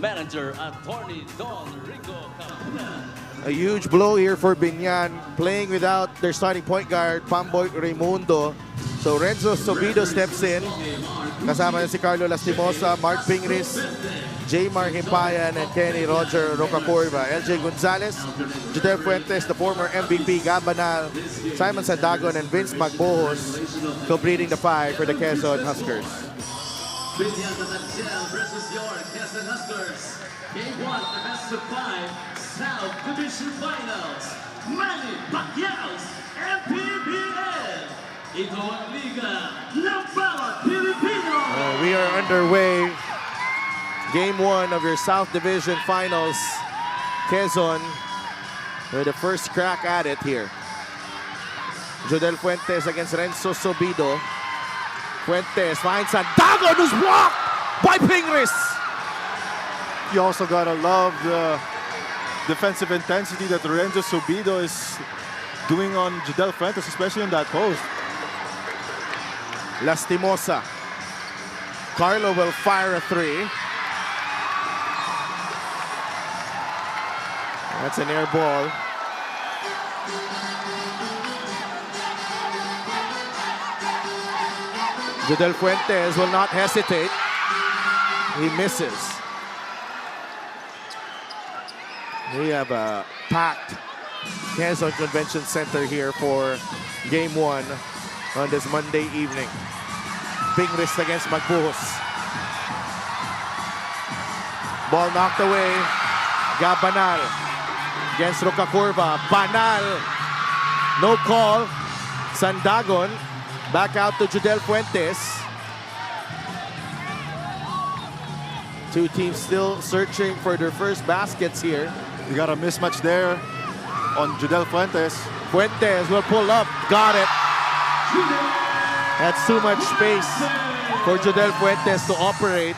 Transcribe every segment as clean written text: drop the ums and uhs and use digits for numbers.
manager, Attorney Don Rico Capuna. A huge blow here for Binyan, playing without their starting point guard, Pamboy Raimundo. So Renzo Sobido steps in. Kasama si Carlo Lastimosa, Mark Pingris, Jaymar Himpayan, and Kenny Roger Rocacorva. LJ Gonzalez, Judel Fuentes, the former MVP, Gabanal, Simon Sandagon, and Vince Magbojos completing the five for the Quezon Huskers. Binyan versus your Quezon Huskers. Game 1, the best of 5. South Division Finals, Manny Pacquiao's MPBL. Ito ang Liga ng Bawat Pilipino. We are underway. Game 1 of your South Division Finals. Quezon with the first crack at it here. Jodel Fuentes against Renzo Sobido. Fuentes finds Sandagon, who's blocked by Pingris. You also gotta love the defensive intensity that Renzo Sobido is doing on Jodel Fuentes, especially in that post. Lastimosa. Carlo will fire a three. That's an air ball. Jodel Fuentes will not hesitate. He misses. We have a packed Quezon Convention Center here for Game 1 on this Monday evening. Pingris against Magbujos. Ball knocked away. Gabanal against Rocacorva. Banal. No call. Sandagon back out to Jodel Fuentes. Two teams still searching for their first baskets here. You got a mismatch there on Jodel Fuentes. Fuentes will pull up. Got it. That's too much space for Jodel Fuentes to operate,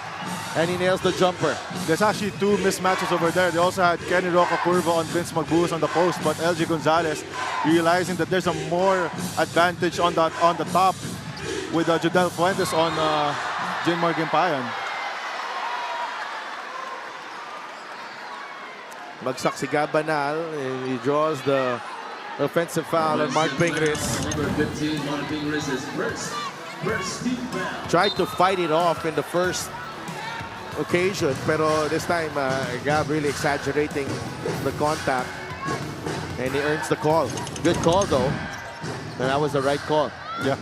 and he nails the jumper. There's actually two mismatches over there. They also had Kenny Rocacorva on Vince Magbujos on the post, but LG Gonzalez realizing that there's a more advantage on the top with Jodel Fuentes on Jaymar Himpayan. Bagsak si Gabanal. He draws the offensive foul on Mark Pingris. Number 15, Mark Pingris is first team foul. Tried to fight it off in the first occasion, pero this time Gab really exaggerating the contact, and he earns the call. Good call though, and that was the right call. Yeah.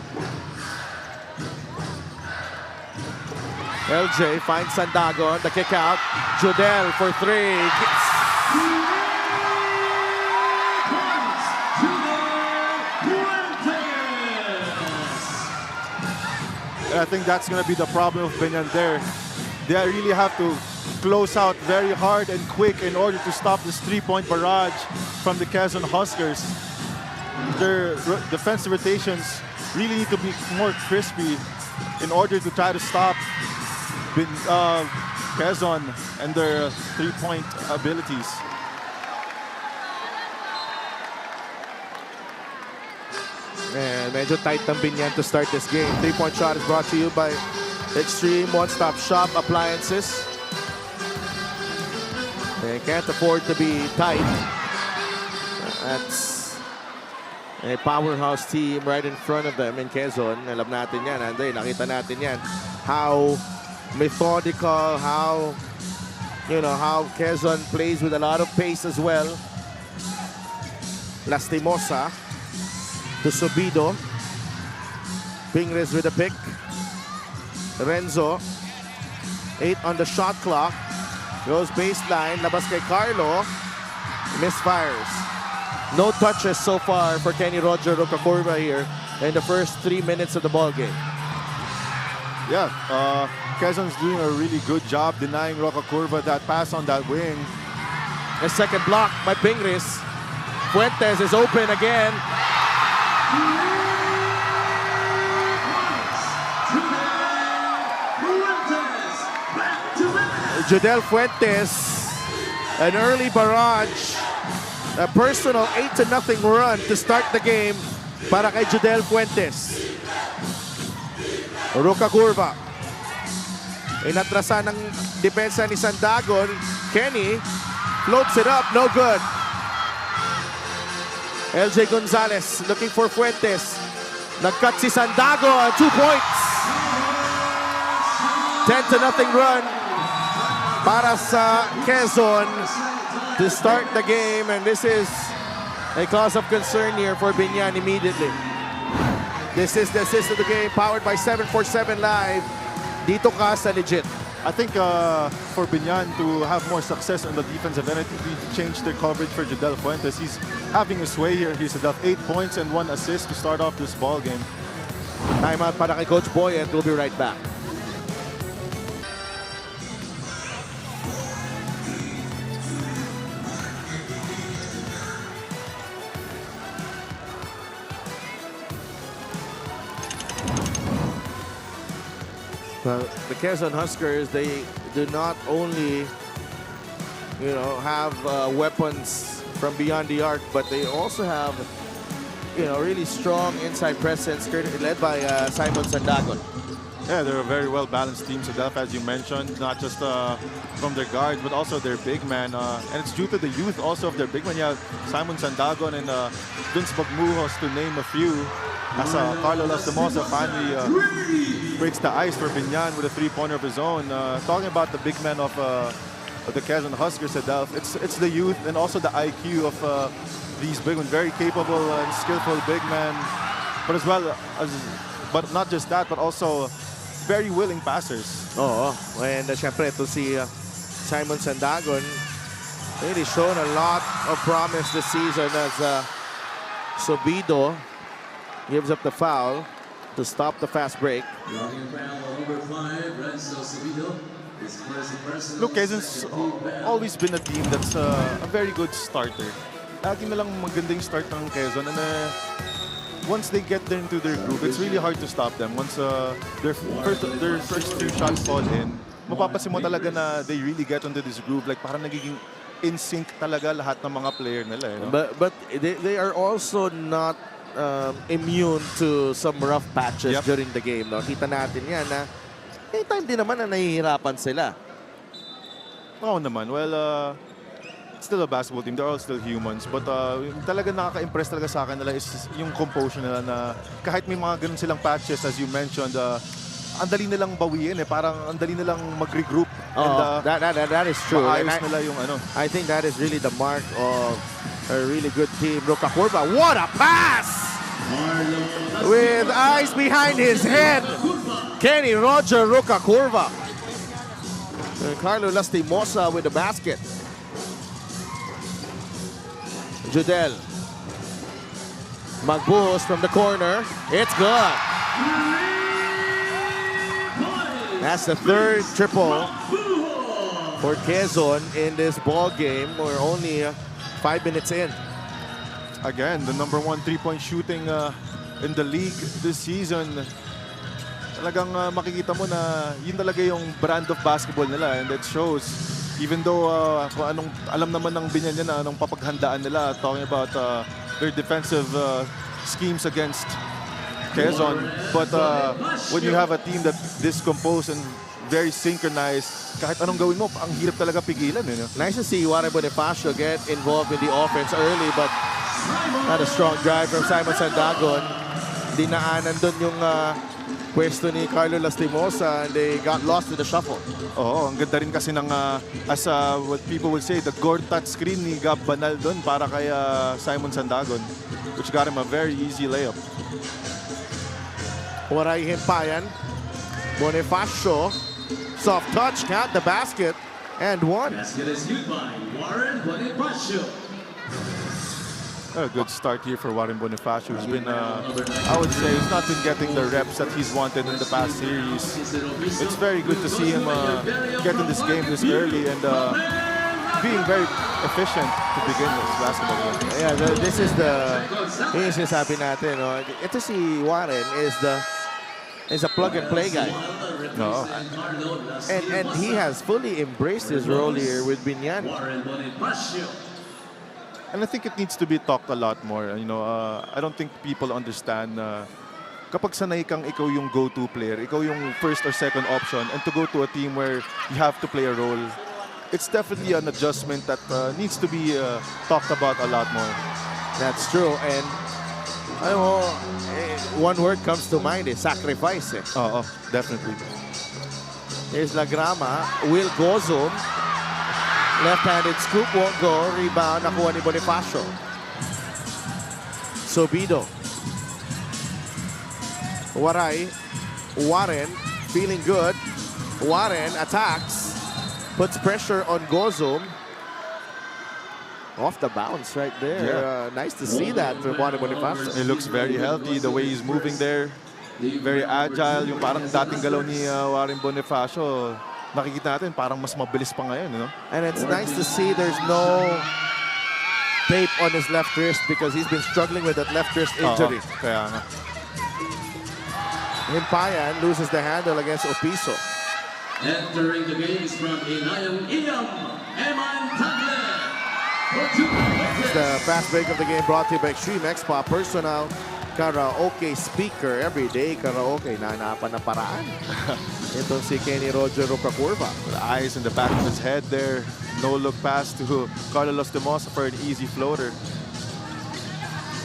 LJ finds Sandagon, the kick out. Jodel for three. I think that's going to be the problem of Binyan there. They really have to close out very hard and quick in order to stop this three-point barrage from the Quezon Huskers. Their defensive rotations really need to be more crispy in order to try to stop Quezon and their three-point abilities. And medyo tight ng Binyan to start this game. Three-point shot is brought to you by Extreme One-Stop Shop Appliances. They can't afford to be tight. That's a powerhouse team right in front of them in Quezon. Alam natin yan, Anday. Nakita natin yan. How methodical, how Quezon plays with a lot of pace as well. Lastimosa to Sobido. Pingris with a pick. Renzo. 8 on the shot clock. Goes baseline. Labas kay Carlo. Misfires. No touches so far for Kenny Roger Rocacorva here in the first 3 minutes of the ball game. Yeah, Quezon's doing a really good job denying Rocacorva that pass on that wing. A second block by Pingris. Fuentes is open again. Jodel Fuentes, an early barrage, a personal 8-0 run to start the game para kay Jodel Fuentes. Rocacorva Inatrasan ng depensa ni Sandagon. Kenny floats it up, no good. LJ Gonzalez looking for Fuentes. Nag-cut si Sandagon, 2 points. 10-0 run para sa Quezon to start the game, and this is a cause of concern here for Binyan immediately. This is the assist of the game, powered by 747 Live. Dito ka sa legit. I think for Binyan to have more success on the defensive end, I think we changed their coverage for Jadel Fuentes. He's having his way here. He's got 8 points and 1 assist to start off this ball game. Timeout para kay Coach Boy, and we'll be right back. Well, the Quezon Huskers, they do not only, have weapons from beyond the arc, but they also have, really strong inside presence led by Simon Sandagon. Yeah, they're a very well-balanced team, Sedef, as you mentioned, not just from their guards, but also their big man. And it's due to the youth also of their big man. You have Simon Sandagon and Vince Magmuhos, to name a few. As Carlo Lastimosa finally breaks the ice for Binyan with a 3-pointer of his own. Talking about the big men of the Quezon Huskers, Sedef, it's the youth and also the IQ of these big men. Very capable and skillful big men, but as well as, but not just that, but also very willing passers. Oo. And syempre, ito si Simon Sandagon. Really shown a lot of promise this season as Subido gives up the foul to stop the fast break. Look, Quezon's always been a team that's a very good starter. Lagi na lang magandang start ng Quezon, and once they get into their groove, it's really hard to stop them. Once their first 3 shots fall in, mapapansin mo talaga na they really get into this groove. Like parang nagiging in sync talaga lahat ng mga player nila. But they are also not immune to some rough patches during the game. No? Kita natin yan na may time din naman na nahihirapan sila. Oo naman. Well, it's still a basketball team. They're all still humans. But talaga nakaka-impress talaga sa akin nila is yung composure nila, na kahit may mga ganun silang patches, as you mentioned, ang dali nilang bawiin eh. Parang ang dali nilang mag-regroup. That is true. Maayos nila yung ano. I think that is really the mark of a really good team. Roca Curva, what a pass! With eyes behind his head, Kenny Roger Roca Curva. And Carlo Lastimosa with the basket. Judel. Magbuhos from the corner. It's good. That's the 3rd triple for Quezon in this ball game. We're only 5 minutes in. Again, the #1 3-point shooting in the league this season. Talagang makikita mo na yun talaga yung brand of basketball nila, and it shows. Even though kung anong alam naman ng Binyan yan, anong papaghandaan nila, talking about their defensive schemes against Quezon. But when you have a team that this composed and very synchronized, kahit anong gawin mo, ang hirap talaga pigilan. Nice to see Warren Bonifacio get involved in the offense early, but not a strong drive from Simon Sandagon. Dinaanan doon yung pwesto ni Carlo Lastimosa, and they got lost in the shuffle. Oo, ang ganda rin kasi ng, as what people will say, the goal touch screen ni Gab Banal doon para kay Simon Sandagon, which got him a very easy layup. Waray Himpayan. Bonifacio. Soft touch, count the basket, and one. Basket is used by Warren Bonifacio. A good start here for Warren Bonifacio, who's been, I would say, he's not been getting the reps that he's wanted in the past series. It's very good to see him get in this game this early and being very efficient to begin this basketball game. Yeah, this is sabi natin, no? Ito si Warren is a plug-and-play guy. No. And he has fully embraced his role here with Binyan. And I think it needs to be talked a lot more. I don't think people understand. kapag sanay kang ikaw yung go-to player, ikaw yung first or second option, and to go to a team where you have to play a role, it's definitely an adjustment that needs to be talked about a lot more. That's true. And one word comes to mind is sacrifice. Oo, definitely. Here's Lagrama. Will Gozum. Left-handed scoop won't go. Rebound. Nakuha ni Bonifacio. Sobido. Waray. Warren. Feeling good. Warren attacks. Puts pressure on Gozum. Off the bounce right there. Yeah. Nice to see that from Juan Bonifacio. It looks very healthy, the way he's moving there. Very agile. Yung parang dating galaw ni Warren Bonifacio, nakikita natin parang mas mabilis pa ngayon, you know? And it's nice to see there's no tape on his left wrist because he's been struggling with that left wrist injury. Kaya nga. Himpayan loses the handle against Opiso. Entering the game is from Inayong Iyam, Eman Tagle. It's the fast break of the game brought to you by Extreme Expa Personal Karaoke Speaker. Everyday karaoke. Nahanapan na paraan. Itong si Kenny Roger Rocakurva. The eyes in the back of his head there. No look pass to Carlos Timosa for an easy floater.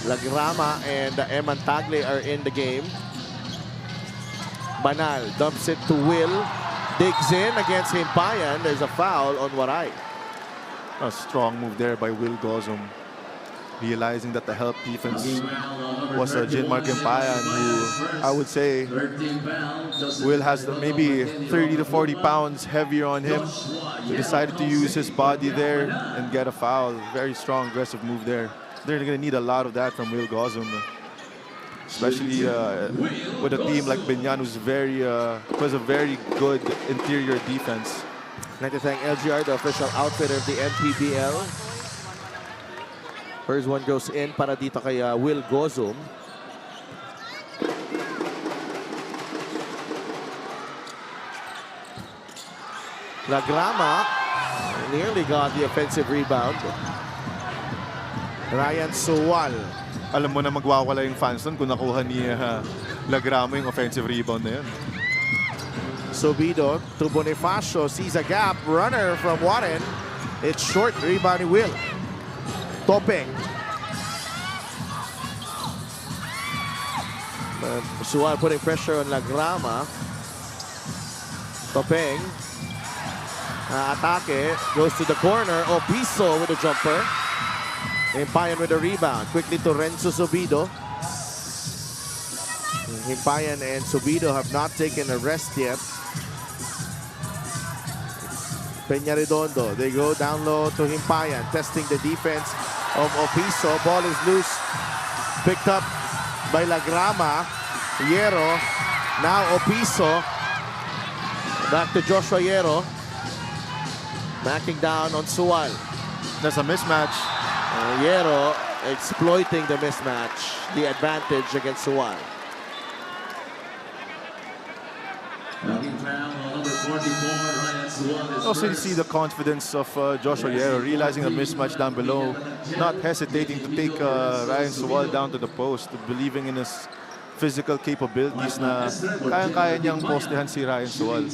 Lagrama and Eman Tagle are in the game. Banal dumps it to Will. Digs in against Himpayan. There's a foul on Waray. A strong move there by Will Gozum. Realizing that the help defense was Jinmark Himpayan, who I would say Will has maybe 30 to 40 pounds heavier on him. He decided to use his body there and get a foul. Very strong, aggressive move there. They're going to need a lot of that from Will Gozum. Especially with a team like Binyan, who's was a very good interior defense. I'd like to thank LGR, the official outfitter of the MPBL. First one goes in para dito kay Will Gozum. Lagrama nearly got the offensive rebound. Ryan Suwal. Alam mo na magwawala yung fans nun kung nakuha ni Lagrama yung offensive rebound na yun. Sobido to Bonifacio, sees a gap, runner from Warren. It's short, rebound Will. Topeng. Suwal putting pressure on Lagrama. Topeng. Atake, goes to the corner. Opiso with a jumper. Himpayan with a rebound. Quickly to Renzo Sobido. Himpayan and Sobido have not taken a rest yet. Peña Redondo, they go down low to Himpayan, testing the defense of Opiso. Ball is loose, picked up by Lagrama. Hierro, now Opiso. Back to Joshua Hierro. Backing down on Suwal. There's a mismatch. Hierro exploiting the mismatch, the advantage against Suwal. Also, you see the confidence of Joshua Hierro, realizing the mismatch down below, not hesitating to take Ryan Suwal down to the post, believing in his physical capabilities na kaya-kaya niyang postehan si Ryan Suwal.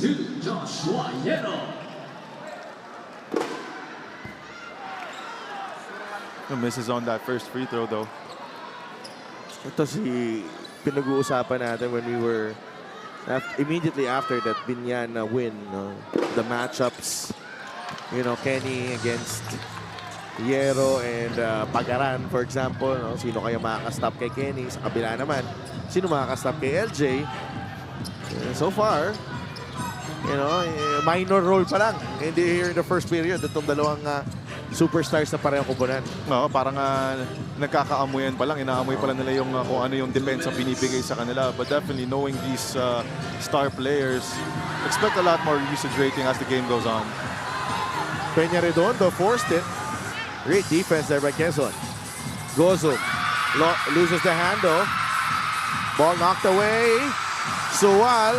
Misses on that first free throw though. Ito si pinag-uusapan natin when we were immediately after that Binyan win, the matchups, Kenny against Hierro and Pagaran, for example, sino kaya makakastop kay Kenny? Sa kabila naman, sino makakastop kay LJ? So far, minor role pa lang. Hindi here in the first period, itong dalawang superstars na parehong kubunan. No, parang nagkakaamuyan pa lang, inaamoy pa lang nila yung kung ano yung depensa binibigay sa kanila. But definitely knowing these star players, expect a lot more usage rating as the game goes on. Peña Redondo forced it. Great defense there by Quezon. Gozum loses the handle. Ball knocked away. Suwal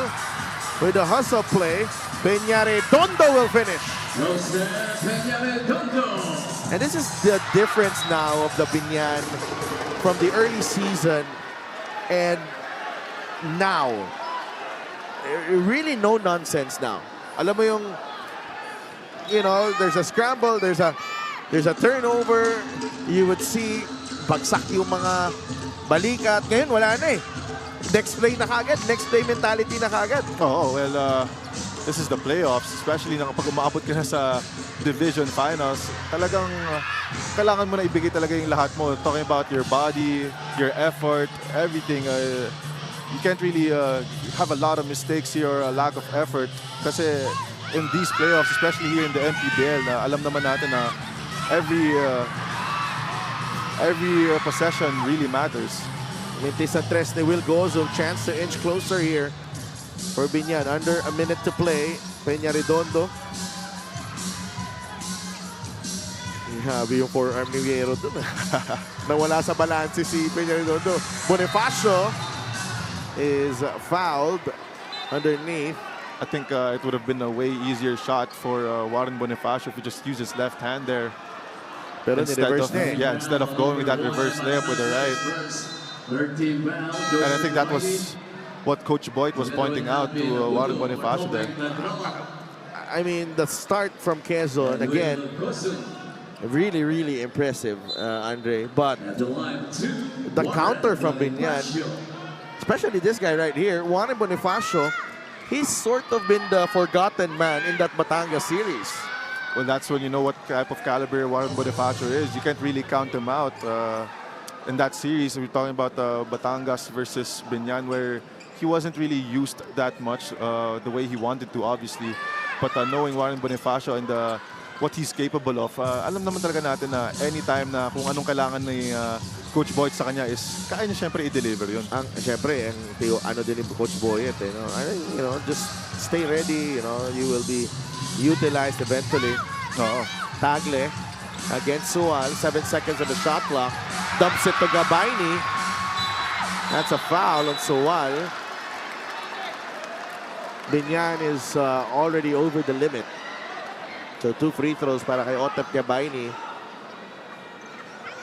with the hustle play. Peña Redondo will finish. And this is the difference now of the Binyan from the early season and now. Really no nonsense now. Alam mo yung, you know, there's a scramble, there's a turnover. You would see bagsak yung mga balikat. Ngayon wala na eh. Next play na kagad, next play mentality na kagad. Oh, well, this is the playoffs, especially na kapag umaabot ka na sa division finals, talagang kailangan mo na ibigay talaga yung lahat mo. Talking about your body, your effort, everything. You can't really have a lot of mistakes here or a lack of effort kasi in these playoffs, especially here in the MPBL, na alam naman natin na every possession really matters. Mintis sa tres ni Will Gozo, chance to inch closer here for Binyan. Under a minute to play. Peña Redondo. Habi yung forearm ni Viero dun. Nawala sa balanse si Peña Redondo. Bonifacio is fouled underneath. I think it would have been a way easier shot for Warren Bonifacio if he just used his left hand there. Pero instead of going with that reverse layup with the right. And I think that was what Coach Boyd was pointing out to Warren Bonifacio there. I mean, the start from QUEZON, again, really, really impressive, Andre. But the counter from Binyan, especially this guy right here, Warren Bonifacio, he's sort of been the forgotten man in that Batangas series. Well, that's when you know what type of caliber Warren Bonifacio is. You can't really count him out. In that series, we're talking about Batangas versus Binyan, where he wasn't really used that much the way he wanted to, obviously. But knowing Warren Bonifacio and what he's capable of, alam naman talaga natin na anytime na kung anong kailangan ni Coach Boyd sa kanya is kaya niya siyempre i-deliver yun. Siyempre, ano din ni Coach Boyd, you know, just stay ready, you know, you will be utilized eventually. Tagle against Sual, 7 seconds on the shot clock. Dumps it to Gabayni. That's a foul on Sual. Binyan is already over the limit. So 2 free throws para kay Otep Gabayni.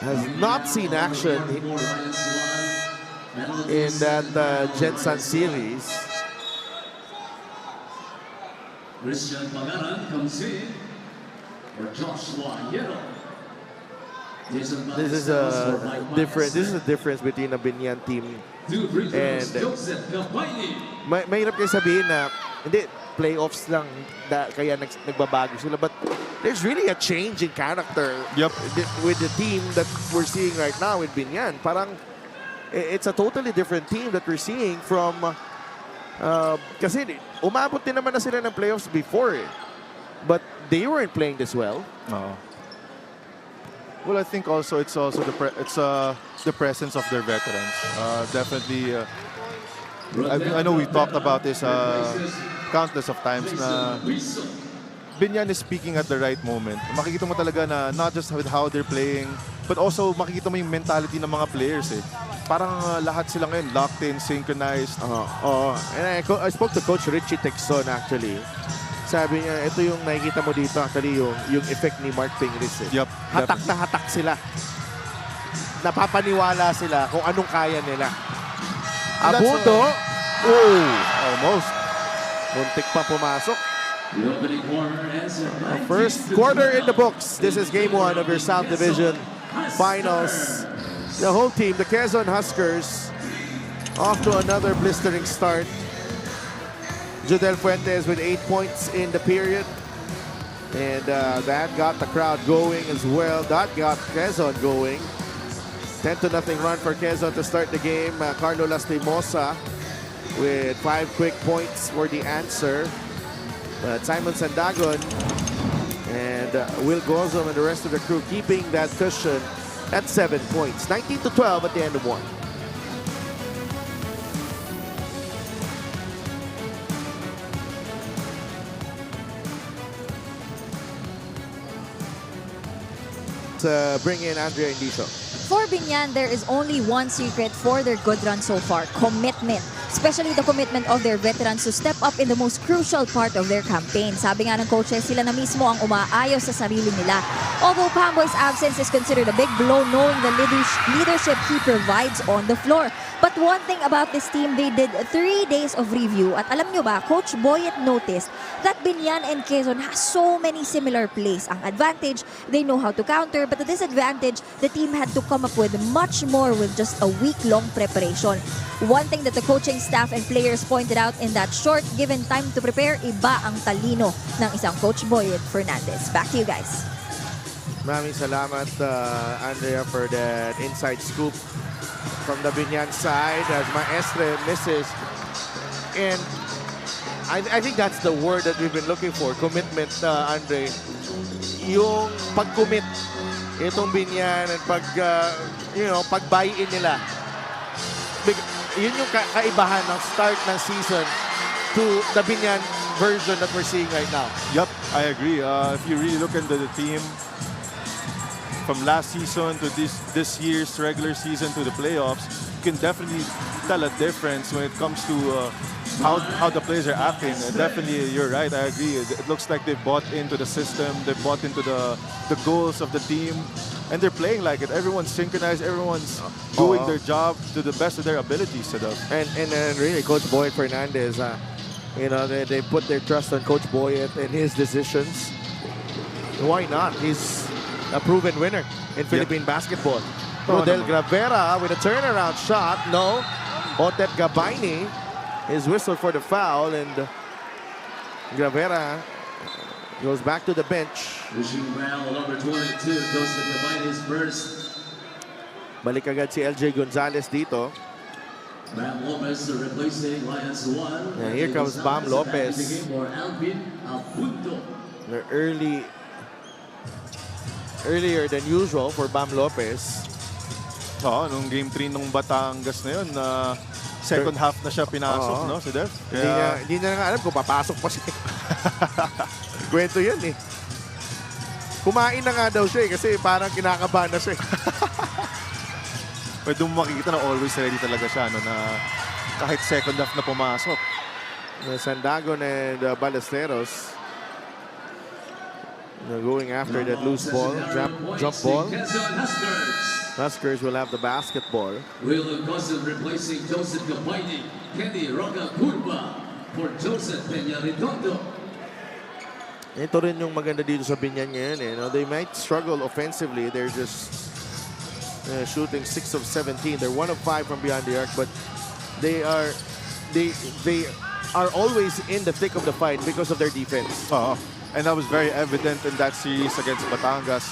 Has not seen action in that Jensen series. Christian Pangaran comes in for Joshua Yero. This is a difference between a Binyan team and mahirap kayo sabihin na hindi, playoffs lang kaya nagbabago sila, but there's really a change in character with the team that we're seeing right now with Binyan. Parang it's a totally different team that we're seeing from kasi umabot din naman na sila ng playoffs before but they weren't playing this well. Well, I think also it's also the presence of their veterans. Definitely, I know we talked about this countless of times na Binyan is speaking at the right moment. Makikita mo talaga na not just with how they're playing, but also makikita mo yung mentality ng mga players Parang lahat sila ngayon locked in, synchronized. And I spoke to Coach Richie Texon actually. Sabi niya, ito yung nakikita mo dito actually yung effect ni Mark Pingris. Hatak na hatak sila. Napapaniwala sila kung anong kaya nila. Abundo. Almost. Muntik pa pumasok. First quarter in the books. This is game 1 of your South Division Finals. The whole team, the QUEZON Huskers, off to another blistering start. Judel Fuentes with 8 points in the period. And that got the crowd going as well. That got QUEZON going. 10-0 run for QUEZON to start the game. Carlo Lastimosa with 5 quick points for the answer. But Simon Sandagon and Will Gozum and the rest of the crew keeping that cushion at 7 points. 19-12 at the end of 1. Bring in Andrea Indiso. For Binyan, there is only one secret for their good run so far: commitment. Especially the commitment of their veterans to step up in the most crucial part of their campaign. Sabi nga ng coaches, sila na mismo ang umaayos sa sarili nila Although Pamboy's absence is considered a big blow knowing the leadership he provides on the floor. But one thing about this team, they did 3 days of review. At alam nyo ba, Coach Boyet noticed that Binyan and Quezon has so many similar plays. Ang advantage, they know how to counter. But the disadvantage, the team had to come up with much more with just a week-long preparation. One thing that the coaching staff and players pointed out in that short given time to prepare, iba ang talino ng isang Coach Boyet Fernandez. Back to you guys. Maraming salamat, Andrea, for that inside scoop from the Binyan side as Maestre misses. And I think that's the word that we've been looking for, commitment, Andre. Yung pag-commit itong Binyan at pag-buy-in nila. Yun yung kaibahan ng start ng season to the Binyan version that we're seeing right now. Yep, I agree. If you really look into the team, from last season to this year's regular season to the playoffs, you can definitely tell a difference when it comes to how the players are acting. Definitely, you're right. I agree. It looks like they've bought into the system. They've bought into the goals of the team, and they're playing like it. Everyone's synchronized. Everyone's doing their job to the best of their abilities. And really, Coach Boyet Fernandez, they put their trust on Coach Boyet and his decisions. Why not? He's a proven winner in Philippine basketball. Rodel Gravera with a turnaround shot. No. Otep Gabayni is whistled for the foul, and Gravera goes back to the bench. Wishing well, number 22, Joseph Gabayni's first. Balik agad si LJ Gonzalez dito. Bam Lopez replacing Lions 1. And here comes Bam Lopez. They're earlier than usual for Bam Lopez. Nung game 3 nung Batangas na yun, second half na siya pinasok, no, si Dev? Hindi na nga alam kung papasok pa siya. Kwento yun eh. Kumain na nga daw siya kasi parang kinakabahan na siya. Pwede mo makikita na always ready talaga siya, na kahit second half na pumasok. Sandagon and Ballesteros. They're going after that loose ball, jump ball. Huskers will have the basketball. Will Cousin replacing Joseph Gabayni, Kenny Roca Curva for Joseph Peña Redondo. Ito rin yung maganda dito sa Binyan ngayon. They might struggle offensively. They're just shooting 6 of 17. They're 1 of 5 from beyond the arc, but they are always in the thick of the fight because of their defense. And that was very evident in that series against Batangas,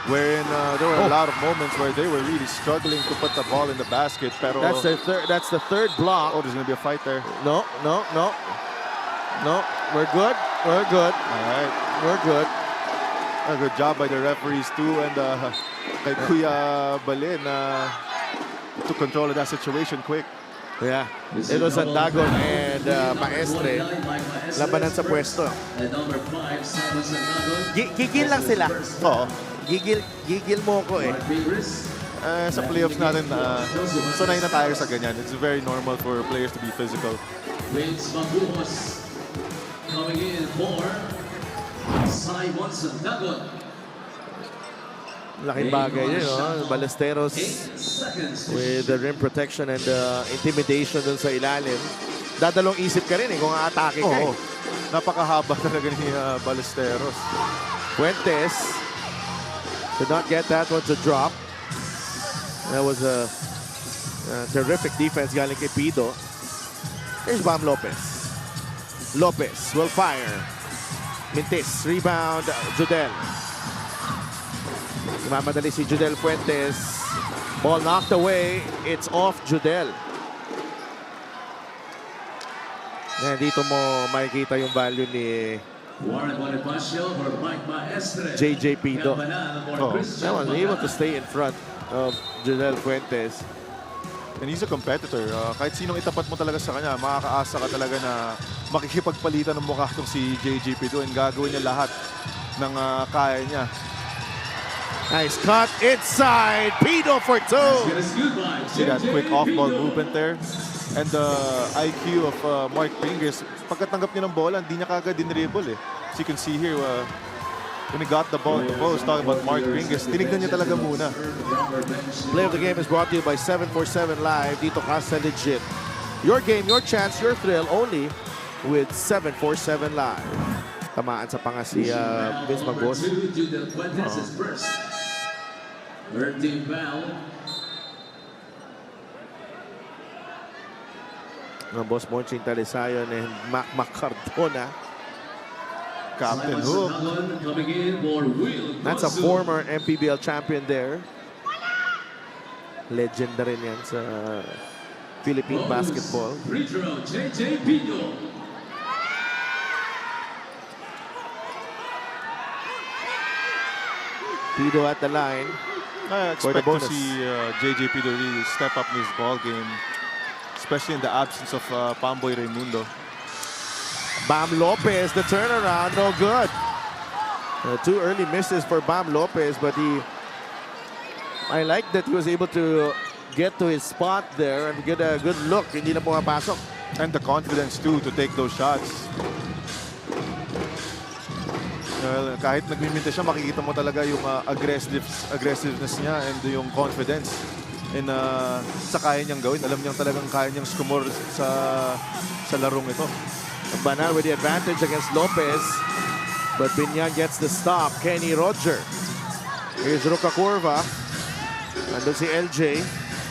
wherein there were a lot of moments where they were really struggling to put the ball in the basket. Pero that's the third block. there's going to be a fight there. No. We're good. We're good. All right. We're good. A good job by the referees too, and kay Kuya Balin took control of that situation quick. Yeah, it was Sandagon and Maestre. Labanan sa pwesto. Gigil lang sila. Gigil mo ko eh. Sa playoffs natin, sanay na tayo sa ganyan. It's very normal for players to be physical. Vince Mabuhos coming in for Simon Sandagon. Laking bagay yun, Ballesteros with the rim protection and intimidation dun sa ilalim. Dadalong isip ka rin kung aatake ka eh. Napakahaba talaga ni Ballesteros. Fuentes did not get that one to drop. That was a terrific defense galing kay Pido. There's Bam Lopez. Lopez will fire. Mintis, rebound, Judel. Mamadali si Judel Fuentes. Ball knocked away. It's off Judel. And dito mo makikita yung value ni JJ Pido. That was able to stay in front of Judel Fuentes. And he's a competitor. Kahit sinong itapat mo talaga sa kanya, makakaasa ka talaga na makikipagpalitan ng mukha itong si JJ Pido and gagawin niya lahat ng kaya niya. Nice cut inside. Pido for 2. See that quick off-ball movement there? And the IQ of Mark Pingers, pagkatanggap niya ng bola, hindi niya kagad dinribble eh. As you can see here, when he got the ball at the post, talking about Mark Pingus, tinignan niya talaga muna. Play of the game is brought to you by 747 Live. Dito ka sa legit. Your game, your chance, your thrill, only with 747 Live. Tamaan sa panga si Vince Magbos. Boss Monching Talisayon and Mac Macardona. Captain Hook. That's a former MPBL champion there. Legend na rin yan sa Philippine basketball. Pido at the line. I expect to see JJ Pido really step up in his ball game, especially in the absence of Pamboy Raimundo. Bam Lopez, the turnaround, no good. Two early misses for Bam Lopez, but I like that he was able to get to his spot there and get a good look. Hindi na pumapasok. And the confidence too to take those shots. Kahit nagmiminta siya, makikita mo talaga yung aggressiveness niya and yung confidence in sa kaya niyang gawin. Alam niyang talagang kaya niyang skumor sa larong ito. Banal with the advantage against Lopez, but Binyan gets the stop. Kenny Roger. Here's Ruka Curva. Andun si LJ.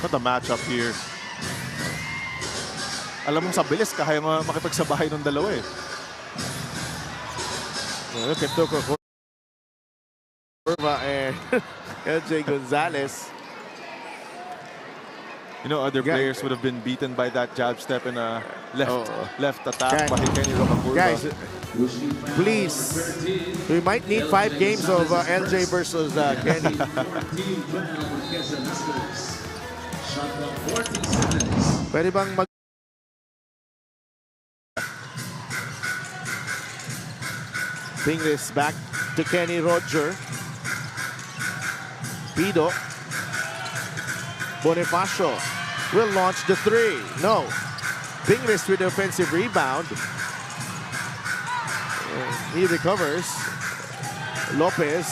What a matchup here. Alam mong sa bilis, kaya makipagsabahay ng dalawa eh. Look at Ruka Curva and LJ Gonzalez. You know, other players would have been beaten by that jab step and a left attack by Kenny Roca. Guys, please, we might need 5 games of LJ versus Kenny. Pwede bang bring this back to Kenny Roger. Pido. Bonifacio will launch the 3. No. Pingris with the offensive rebound. He recovers. Lopez.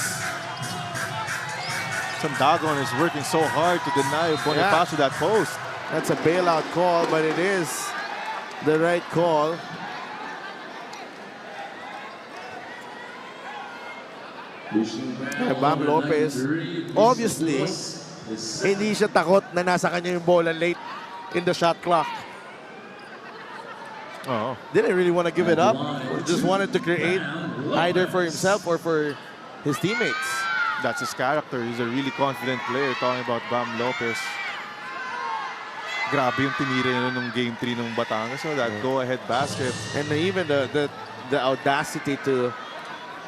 Sandagon is working so hard to deny Bonifacio that post. That's a bailout call, but it is the right call. Bam Lopez, obviously, hindi siya takot na nasa kanya yung bola late in the shot clock. Didn't really want to give it up. Just wanted to create either for himself or for his teammates. That's his character. He's a really confident player. Talking about Bam Lopez. Grabe yung tinira niya nung game 3 ng Batangas. So that go-ahead basket. And even the audacity to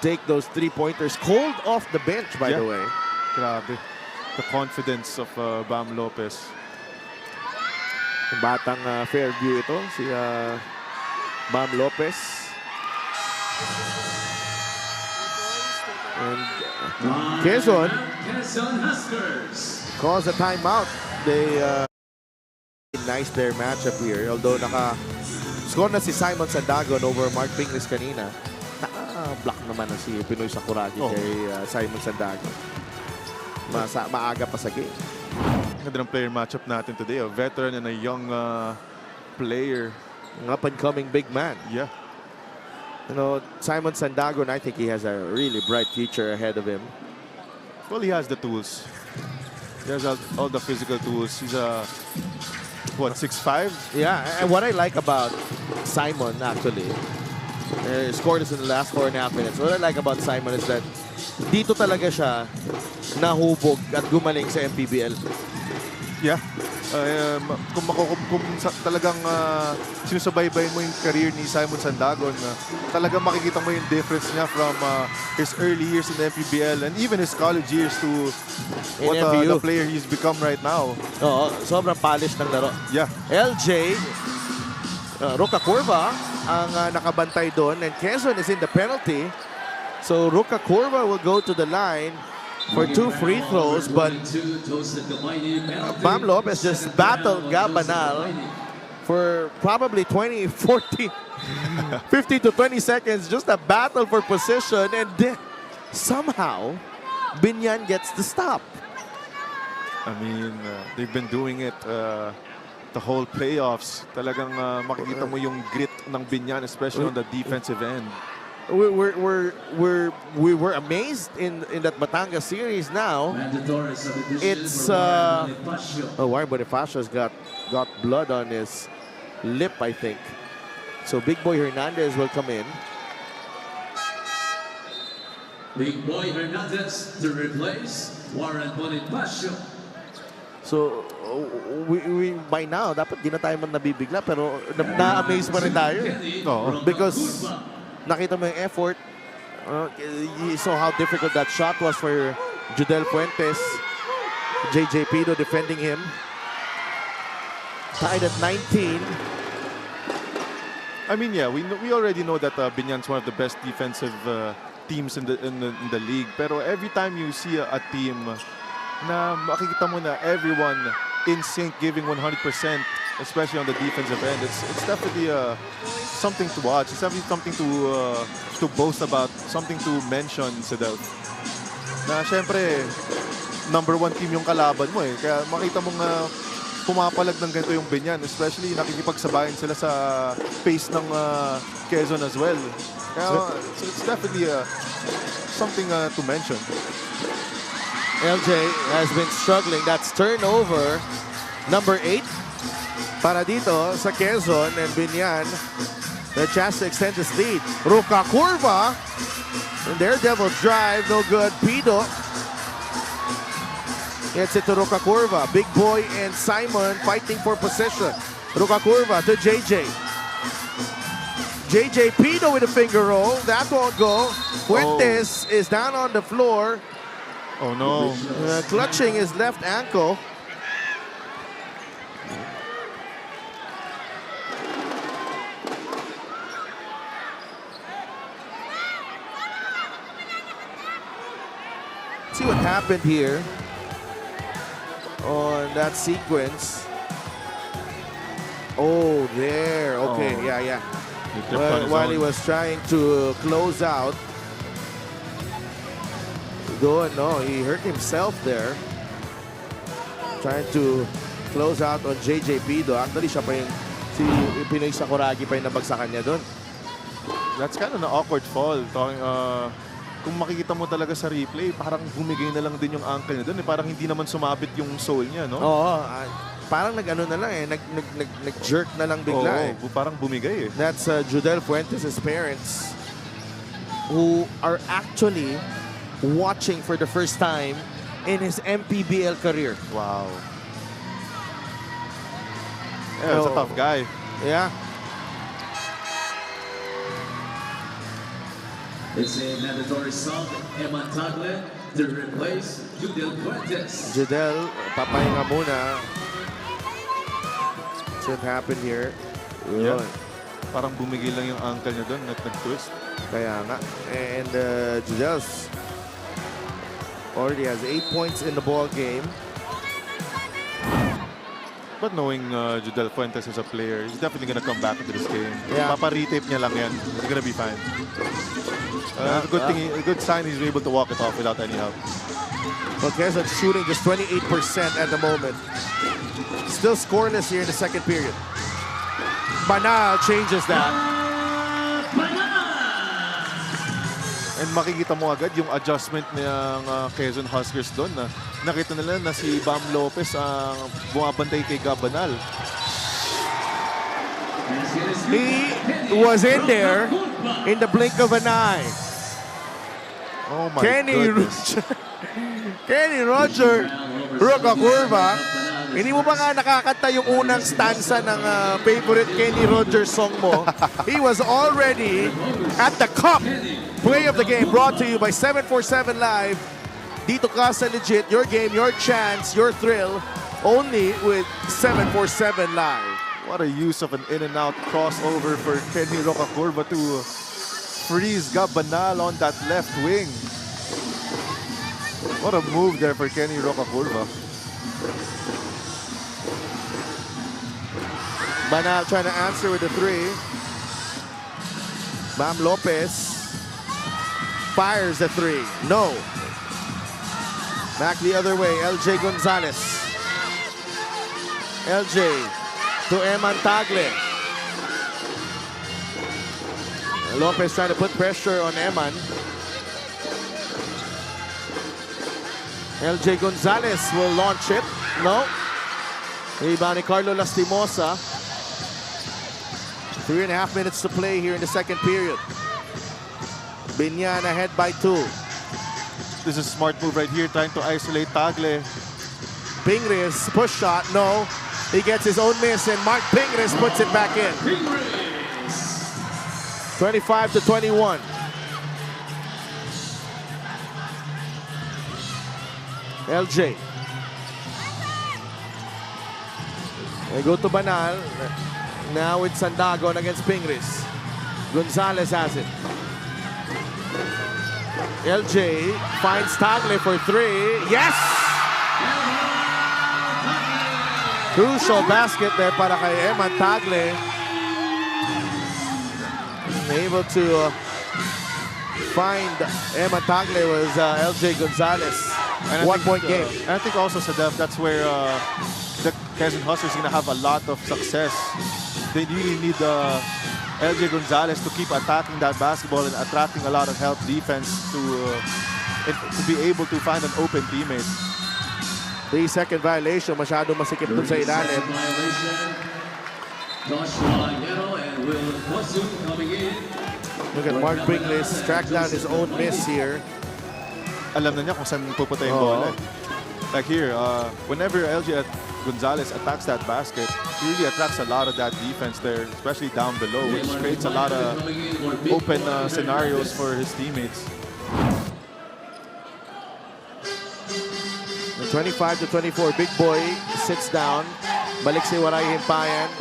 take those 3-pointers cold off the bench, by the way. Grabe. The confidence of Bam Lopez. Batang Fairview ito, si Bam Lopez. And Quezon calls a timeout. They nice their matchup here. Although naka-score na si Simon Sandagon over Mark Pingles kanina. Naka-block naman na si Pinoy Sakuragi kay Simon Sandagon. Maaga pa sa game. Ganda ng player matchup natin today. A veteran and a young player. An up-and-coming big man. Yeah. You know, Simon Sandagon, I think he has a really bright future ahead of him. Well, he has the tools. He has all the physical tools. He's what, 6'5"? Yeah, and what I like about Simon, actually, scored this in the last 4.5 minutes. What I like about Simon is that dito talaga siya nahubog at gumaling sa MPBL. Yeah. Kung talagang sinusubaybay mo yung career ni Simon Sandagon, talagang makikita mo yung difference niya from his early years in the MPBL and even his college years to what the player he's become right now. Oo, sobrang polish ng laro. Yeah. LJ, Ruka Curva ang nakabantay doon, and Quezon is in the penalty. So Ruka Curva will go to the line for 2 free throws, but Bam Lopez just battled Gabanal for probably 20, 40, 50 to 20 seconds. Just a battle for position, and then somehow, Binyan gets the stop. I mean, they've been doing it the whole playoffs. Talagang makikita mo yung grit ng Binyan, especially on the defensive end. We were amazed in that Batangas series. Now Mandatory substitution it's for Warren Bonifacio. Warren Bonifacio's got blood on his lip, I think. So Big Boy Hernandez will come in. Big Boy Hernandez to replace Warren Bonifacio. So we by now dapat di na tayo man nabibigla, pero na-amaze pa rin tayo. Oo. Because nakita mo yung effort. You saw how difficult that shot was for Judel Fuentes. JJ Pido defending him. Tied at 19. I mean, yeah, we already know that Binyan's one of the best defensive teams in the league. Pero every time you see a team na makikita mo na everyone in sync, giving 100%, especially on the defensive end, it's definitely something to watch. It's definitely something to boast about, something to mention sa Delph. Na syempre, #1 team yung kalaban mo eh. Kaya makita mong pumapalag ng ganito yung Binyan, especially nakikipagsabayan sila sa pace ng Quezon as well. Kaya it's definitely something to mention. LJ has been struggling. That's turnover number 8 para dito sa Quezon, and Binyan the chance to extend his lead. Ruka Curva and their devil drive, no good. Pido gets it to Ruka Curva. Big Boy and Simon fighting for possession. Ruka Curva to JJ. JJ Pido with a finger roll. That won't go. Fuentes is down on the floor. Oh no. Clutching his left ankle. See what happened here on that sequence. Oh, there. Okay, Oh. yeah. He tripped on his While he own. was trying to close out. No, he hurt himself there. Trying to close out on JJ Pido. Actually, siya pa yung si Pinoy Sakuragi pa yung nabagsakan niya doon. That's kind of an awkward fall. Kung makikita mo talaga sa replay, parang bumigay na lang din yung ankle niya doon. Parang hindi naman sumabit yung sole niya, no? Oo, parang nag-ano na lang eh, nag-jerk na lang bigla eh. Parang bumigay eh. That's Judel Fuentes' parents who are actually watching for the first time in his MPBL career. Wow. Yeah, it's a tough guy. Yeah. It's a mandatory sub, Eman Tagle to replace Judel Fuentes. Judel, papahinga muna. See what happened here. Yeah. Yun. Parang bumigay lang yung ankle niya doon, nag-twist. Kaya nga. And Judel already has 8 points in the ball game. But knowing Judel Fuentes as a player, he's definitely gonna come back into this game. Yeah. Papa-retape niya lang yan. He's gonna be fine. A good sign he's able to walk it off without any help. Well, Quezon shooting just 28% at the moment. Still scoreless here in the second period. Banal changes that. And makikita mo agad yung adjustment ng Quezon Huskers doon. Nakita nila na si Bam Lopez ang bumabantay kay Gabanal. He was in there in the blink of an eye. Oh my Kenny goodness. Roger Ruka Curva. Hindi mo ba nga nakakanta yung unang stanza ng favorite Kenny Rogers song mo? He was already at the cup. Play of the game brought to you by 747 Live. Dito ka sa legit, your game, your chance, your thrill. Only with 747 Live. What a use of an in-and-out crossover for Kenny Roca Curva to freeze Gabanal on that left wing. What a move there for Kenny Roca Curva. Banal trying to answer with the 3. Bam Lopez. fires the three. No. Back the other way, LJ Gonzalez. LJ to Eman Tagle. Lopez trying to put pressure on Eman. LJ Gonzalez will launch it. No. Rebound ni Carlo Lastimosa. 3.5 minutes to play here in the second period. Binyan ahead by 2. This is a smart move right here, trying to isolate Tagle. Pingris, push shot, no. He gets his own miss, and Mark Pingris puts it back in. 25-21. LJ. They go to Banal. Now it's Sandagon against Pingris. Gonzalez has it. LJ finds Tagle for 3. Yes! Crucial basket there para kay Eman Tagle. Able to find Eman Tagle was LJ Gonzalez. And 1 point game. And I think also, Sadef, that's where the Quezon Hustlers are going to have a lot of success. They really need LJ Gonzalez to keep attacking that basketball and attracting a lot of help defense to be able to find an open teammate. 3-second violation. Masyado masikip dun sa ilalim. Look at Mark Pinglis track down his own miss here. Alam na niya kung saan pupunta yung bola. Like here, whenever LJ Gonzalez attacks that basket, he really attracts a lot of that defense there, especially down below, which creates a lot of open scenarios for his teammates. 25-24, Big Boy sits down. Balik si Waray Himpayan.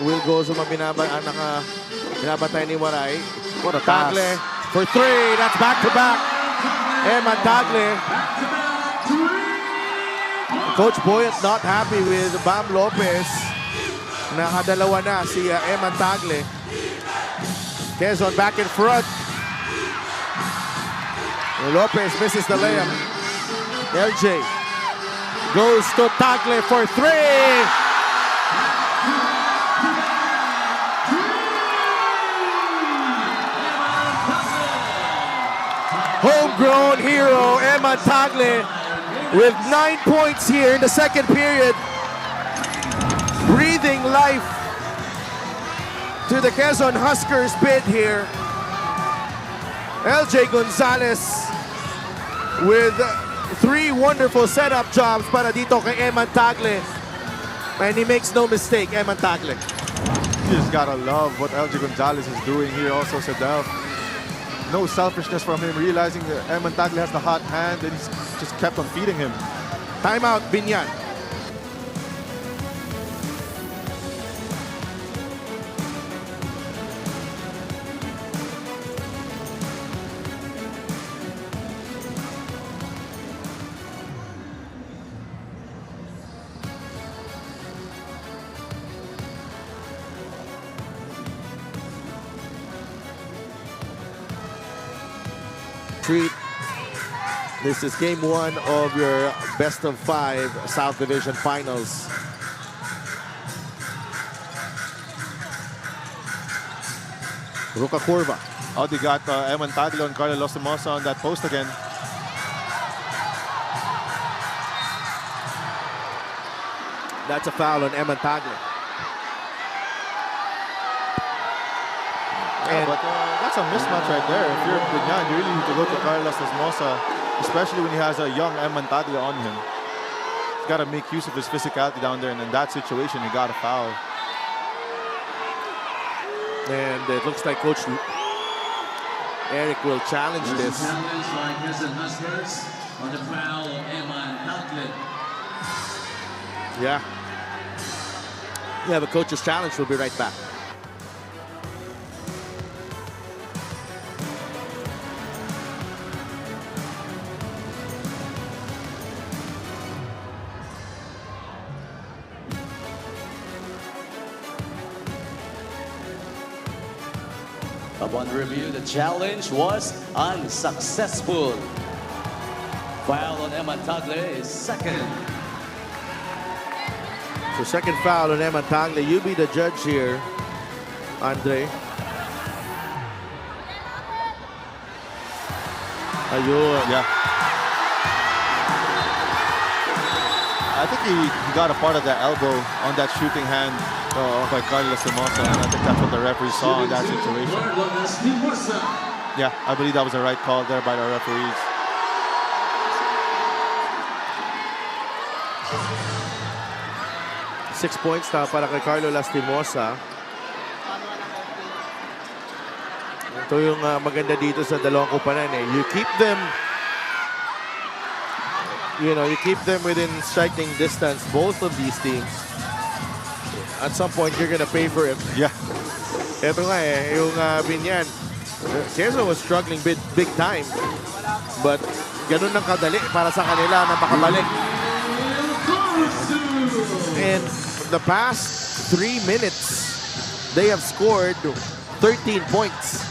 Will goes binabatay ni Waray. What a pass. Tagle for 3. That's back-to-back. Eman Tagle. Coach Boyet not happy with Bam Lopez. Nakadalawa na si Eman Tagle. Quezon back in front. Lopez misses the layup. LJ goes to Tagle for 3. Homegrown hero Eman Tagle with 9 points here in the second period. Breathing life to the Quezon Huskers bid here. LJ Gonzalez with 3 wonderful setup jobs para dito kay Eman Tagle. And he makes no mistake, Eman Tagle. You just gotta love what LJ Gonzalez is doing here also, Sadel. No selfishness from him, realizing that Eman Tagle has the hot hand and he's just kept on feeding him. Timeout, Binyan. Treat. This is game 1 of your best of 5 South Division Finals. Ruka Curva. Oh, they got Eman Tagle and Carlo Lastimosa on that post again. That's a foul on Eman Tagle. Yeah, but that's a mismatch right there. If you're Binyan, you really need to go to Carlos Lastimosa, especially when he has a young Eman Tagle on him. He's got to make use of his physicality down there, and in that situation, he got a foul. And it looks like Coach Eric will challenge this. Challenge by Quezon Hustlers on the foul of Eman Tagle. Yeah. We have a coach's challenge. We'll be right back. Upon review, the challenge was unsuccessful. Foul on Emma Tagle is second. So second foul on Emma Tagle. You be the judge here, Andre. Ayun. Yeah. I think he got a part of the elbow on that shooting hand by Carlos Simosa, and I think that's what the referee saw in that situation. Yeah, I believe that was the right call there by the referees. Six points na para kay Carlo Lastimosa. Ito yung maganda dito sa dalawang kupanan eh. You keep them, you keep them within striking distance, both of these teams. At some point, you're gonna pay for it. Yeah. Ito nga eh, yung Binyan. Quezon was struggling big time. But ganun ng kadali para sa kanila na makabalik. And the past 3 minutes, they have scored 13 points.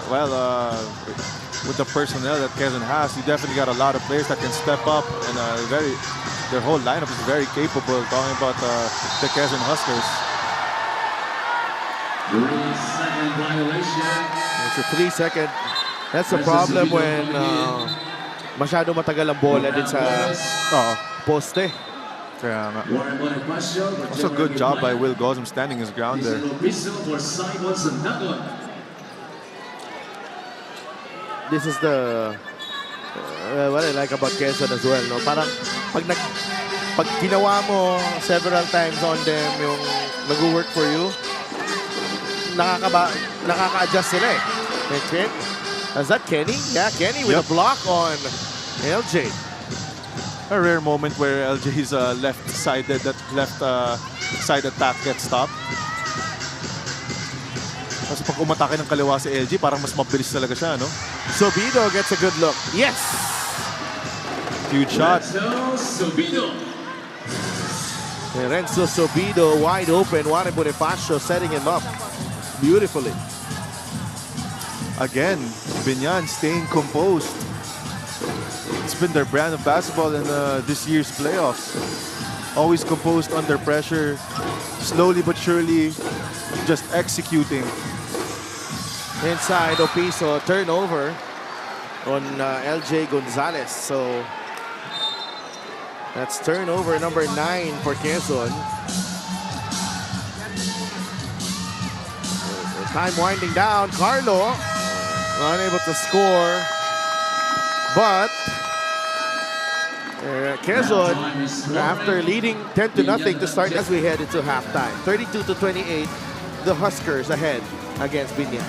Well, with the personnel that Quezon has, you definitely got a lot of players that can step up, and their whole lineup is very capable. Talking about the Quezon Huskers. 3-second violation. It's a 3-second. That's the problem when masyado matagal ang bola din sa poste. Kaya nga. Also, good job by Will Gosm standing his ground there. This is the what I like about Quezon as well, no? Parang pag ginawa mo several times on them yung nag-work for you, nakaka-adjust sila eh. Is that Kenny? Yeah, Kenny with a block on LJ. A rare moment where LJ's left-side attack gets stopped. Kasi pag umatake ng kaliwa si LG, parang mas mabilis talaga siya, no? Sobido gets a good look. Yes! Huge shot. Renzo Sobido wide open. Juan Bonifacio setting him up beautifully. Again, Binyan staying composed. It's been their brand of basketball in this year's playoffs. Always composed under pressure, slowly but surely just executing. Inside Opiso, turnover on LJ Gonzalez. So that's turnover number 9 for Quezon. Time winding down. Carlo unable to score, but Quezon, after leading 10-0 to start as we head into halftime. 32-28, the Huskers ahead against Binyan.